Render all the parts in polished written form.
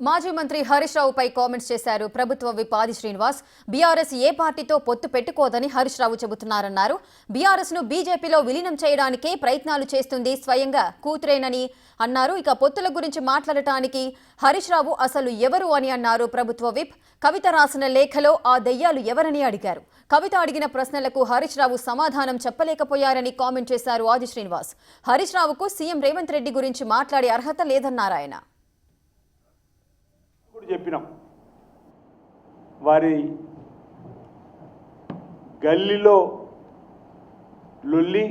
మాజీ మంత్రి హరీష్ రావుపై కామెంట్స్ చేశారు ప్రభుత్వ విప్ ఆది శ్రీనివాస్. బీఆర్ఎస్ ఏ పార్టీతో పొత్తు పెట్టుకోదని హరీష్ రావు చెబుతున్నారన్నారు. బీఆర్ఎస్ ను బీజేపీలో విలీనం చేయడానికే ప్రయత్నాలు చేస్తుంది స్వయంగా కూతురేనని అన్నారు. ఇక పొత్తుల గురించి మాట్లాడటానికి హరీష్ రావు అసలు ఎవరు అని అన్నారు ప్రభుత్వ విప్. కవిత రాసిన లేఖలో ఆ దయ్యాలు ఎవరని అడిగారు. కవిత అడిగిన ప్రశ్నలకు హరీష్ రావు సమాధానం చెప్పలేకపోయారని కామెంట్ చేశారు ఆది శ్రీనివాస్. హరీష్ రావుకు సీఎం రేవంత్ రెడ్డి గురించి మాట్లాడే అర్హత లేదన్నారు ఆయన. చెప్పినాం వారి గల్లీలో లొల్లి,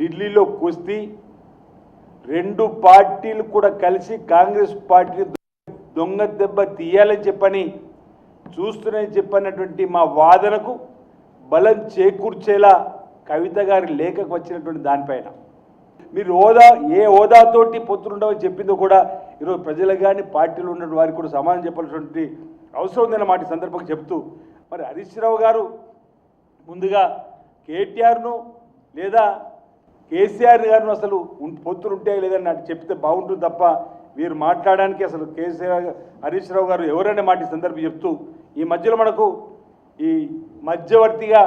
ఢిల్లీలో కుస్తీ, రెండు పార్టీలు కూడా కలిసి కాంగ్రెస్ పార్టీ దొంగ దెబ్బ తీయాలని చెప్పని చూస్తున్నాయని చెప్పినటువంటి మా వాదనకు బలం చేకూర్చేలా కవిత గారి లేఖకు వచ్చినటువంటి దానిపైన మీరు ఏ హోదాతోటి పొత్తులుండవని చెప్పిందో కూడా ఈరోజు ప్రజలకు కానీ పార్టీలో ఉన్న వారికి కూడా సమాధానం చెప్పాల్సినటువంటి అవసరం ఉందన్న మాట సందర్భంగా చెప్తూ, మరి హరీష్ రావు గారు ముందుగా కేటీఆర్ను లేదా కేసీఆర్ గారిను అసలు పొత్తులు ఉంటాయో లేదని నాకు చెప్తే బాగుంటుంది తప్ప వీరు మాట్లాడడానికి అసలు హరీష్ రావు గారు ఎవరనే మాట సందర్భం చెప్తూ, ఈ మధ్యలో మనకు ఈ మధ్యవర్తిగా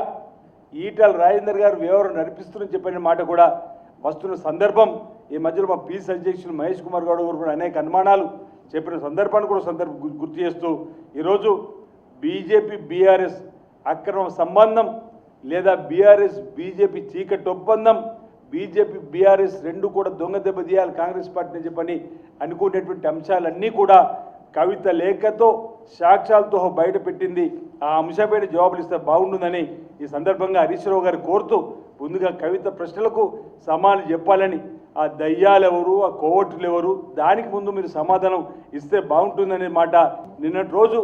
ఈటల రాజేందర్ గారు వ్యవహారం నడిపిస్తున్నారని చెప్పిన మాట కూడా వస్తున్న సందర్భం. ఈ మధ్యలో మా పీసీ అధ్యక్షులు మహేష్ కుమార్ గౌడ్ గారు కూడా అనేక అనుమానాలు చెప్పిన సందర్భాన్ని కూడా గుర్తు చేస్తూ, ఈరోజు బీజేపీ బీఆర్ఎస్ అక్రమ సంబంధం లేదా బీఆర్ఎస్ బీజేపీ చీకటి ఒప్పందం, బీజేపీ బీఆర్ఎస్ రెండు కూడా దొంగ దెబ్బ తీయాలి కాంగ్రెస్ పార్టీని చెప్పని అనుకునేటువంటి అంశాలన్నీ కూడా కవిత లేఖతో సాక్ష్యాలతో బయట పెట్టింది. ఆ అంశంపైన జవాబులు ఇస్తే బాగుంటుందని ఈ సందర్భంగా హరీష్ రావు గారు కోరుతూ, ముందుగా కవిత ప్రశ్నలకు సమాధానం చెప్పాలని, ఆ దయ్యాలు ఎవరు, ఆ కోవట్లు ఎవరు, దానికి ముందు మీరు సమాధానం ఇస్తే బాగుంటుందనే మాట. నిన్నటి రోజు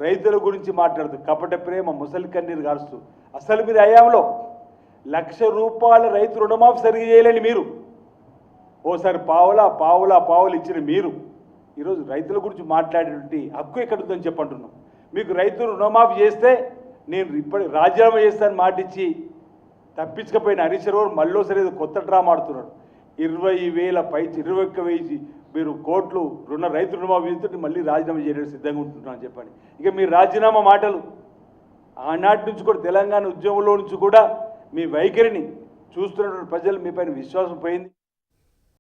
రైతుల గురించి మాట్లాడుతూ కపట ప్రేమ ముసలి కన్నీరు కారుస్తూ, అసలు మీరు హయాంలో ₹1,00,000 రైతు రుణమాఫీ సరిగ్గా చేయలేని మీరు, ఓసారి పావులు ఇచ్చిన మీరు ఈరోజు రైతుల గురించి మాట్లాడేటువంటి హక్కు ఎక్కడుందని చెప్పంటున్నాం. మీకు రైతు రుణమాఫీ చేస్తే నేను ఇప్పటి రాజీనామా చేస్తానని మాటిచ్చి తప్పించకపోయిన హరీష్ రావు మళ్ళీసారి కొత్త డ్రామా ఆడుతున్నాడు. 21,000 మీరు కోట్లు రైతు రుణమాఫీ చేస్తుంటే మళ్ళీ రాజీనామా చేయడానికి సిద్ధంగా ఉంటున్నాను చెప్పండి. ఇక మీ రాజీనామా మాటలు ఆనాటి నుంచి కూడా తెలంగాణ ఉద్యమంలో నుంచి కూడా మీ వైఖరిని చూస్తున్నటువంటి ప్రజలు మీ పైన విశ్వాసం పోయింది.